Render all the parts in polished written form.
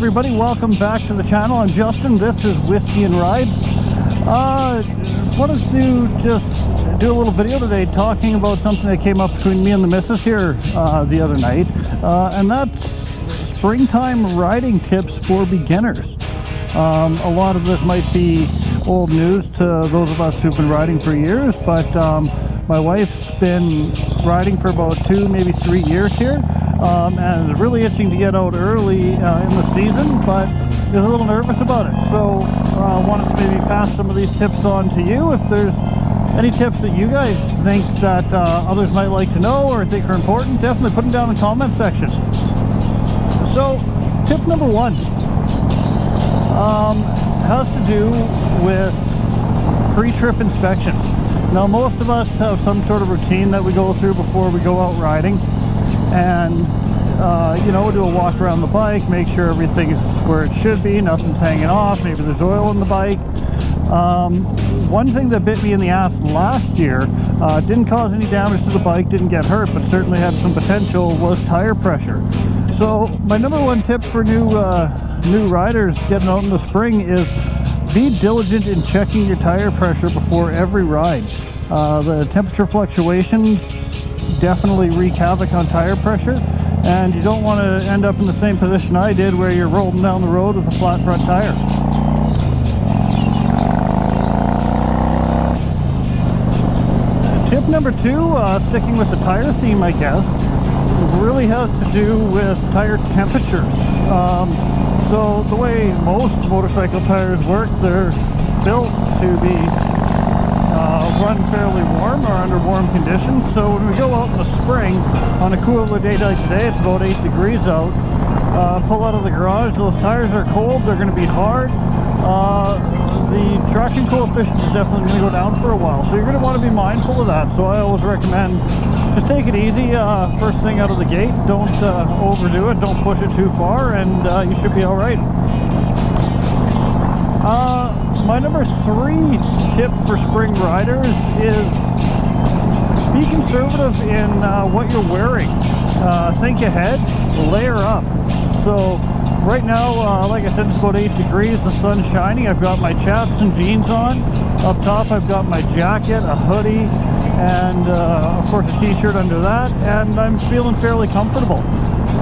everybody, welcome back to the channel. I'm Justin, this is Whiskey and Rides. Wanted to just do a little video today talking about something that came up between me and the missus here the other night, and that's springtime riding tips for beginners. A lot of this might be old news to those of us who've been riding for years, but my wife's been riding for about 2, maybe 3 years here, and is really itching to get out early in the season, but is a little nervous about it. So wanted to maybe pass some of these tips on to you. If there's any tips that you guys think that others might like to know or think are important, definitely put them down in the comment section. So tip number 1 has to do with pre-trip inspections. Now, most of us have some sort of routine that we go through before we go out riding, and you know, do a walk around the bike, make sure everything's where it should be, nothing's hanging off, maybe there's oil in the bike. One thing that bit me in the ass last year, didn't cause any damage to the bike, didn't get hurt, but certainly had some potential, was tire pressure. So my number 1 tip for new riders getting out in the spring is be diligent in checking your tire pressure before every ride. The temperature fluctuations definitely wreak havoc on tire pressure, and you don't want to end up in the same position I did where you're rolling down the road with a flat front tire. Tip number 2, sticking with the tire theme, I guess, really has to do with tire temperatures. So the way most motorcycle tires work, they're built to be run fairly warm or under warm conditions. So when we go out in the spring on a cooler day like today, it's about 8 degrees out, pull out of the garage, those tires are cold, they're going to be hard. The traction coefficient is definitely going to go down for a while, so you're going to want to be mindful of that. So I always recommend just take it easy first thing out of the gate. Don't overdo it, don't push it too far, and you should be all right. My number 3 tip for spring riders is be conservative in what you're wearing. Think ahead, layer up. So right now, like I said, it's about 8 degrees, the sun's shining. I've got my chaps and jeans on. Up top, I've got my jacket, a hoodie, and of course a t-shirt under that, and I'm feeling fairly comfortable.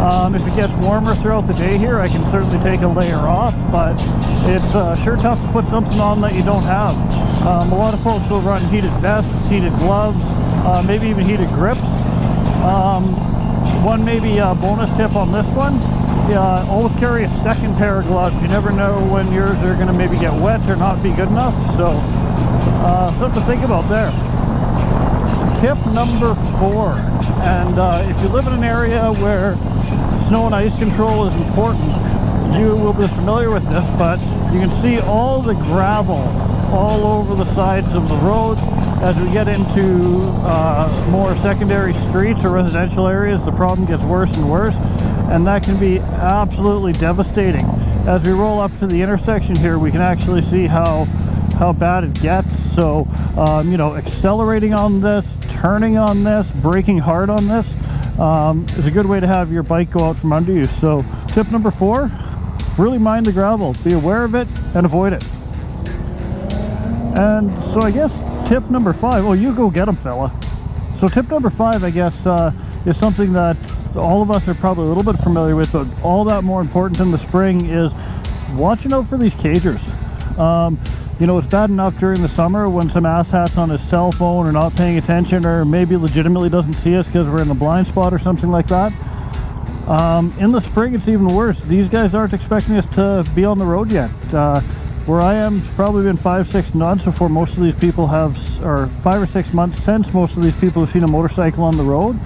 If it gets warmer throughout the day here, I can certainly take a layer off, but it's sure tough to put something on that you don't have. A lot of folks will run heated vests, heated gloves, maybe even heated grips. One maybe bonus tip on this one, always carry a second pair of gloves. You never know when yours are going to maybe get wet or not be good enough, so something to think about there. Tip number 4, and if you live in an area where snow and ice control is important, you will be familiar with this, but you can see all the gravel all over the sides of the roads. As we get into more secondary streets or residential areas, the problem gets worse and worse, and that can be absolutely devastating. As we roll up to the intersection here, we can actually see how bad it gets. So you know, accelerating on this, turning on this, braking hard on this is a good way to have your bike go out from under you. So tip number 4, really mind the gravel, be aware of it and avoid it. And so I guess tip number 5, oh, you go get them, fella. So tip number 5, I guess, is something that all of us are probably a little bit familiar with, but all that more important in the spring is watching out for these cagers. You know, it's bad enough during the summer when some asshat's on his cell phone or not paying attention, or maybe legitimately doesn't see us because we're in the blind spot or something like that. In the spring, it's even worse. These guys aren't expecting us to be on the road yet. Where I am, it's probably been 5-6 months before most of these people have, or 5 or 6 months since most of these people have seen a motorcycle on the road.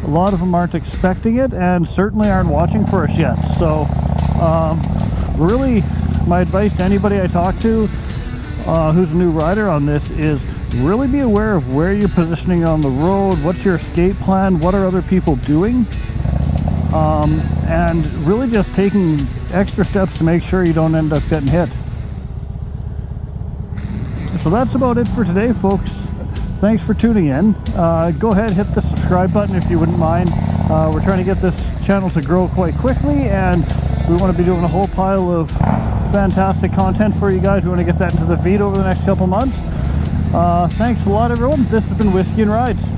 A lot of them aren't expecting it, and certainly aren't watching for us yet. So really, my advice to anybody I talk to who's a new rider on this is really be aware of where you're positioning on the road, what's your escape plan, what are other people doing, and really just taking extra steps to make sure you don't end up getting hit. So that's about it for today, folks. Thanks for tuning in. Go ahead, hit the subscribe button if you wouldn't mind. We're trying to get this channel to grow quite quickly, and We want to be doing a whole pile of fantastic content for you guys. We want to get that into the feed over the next couple months. Thanks a lot, everyone. This has been Whiskey and Rides.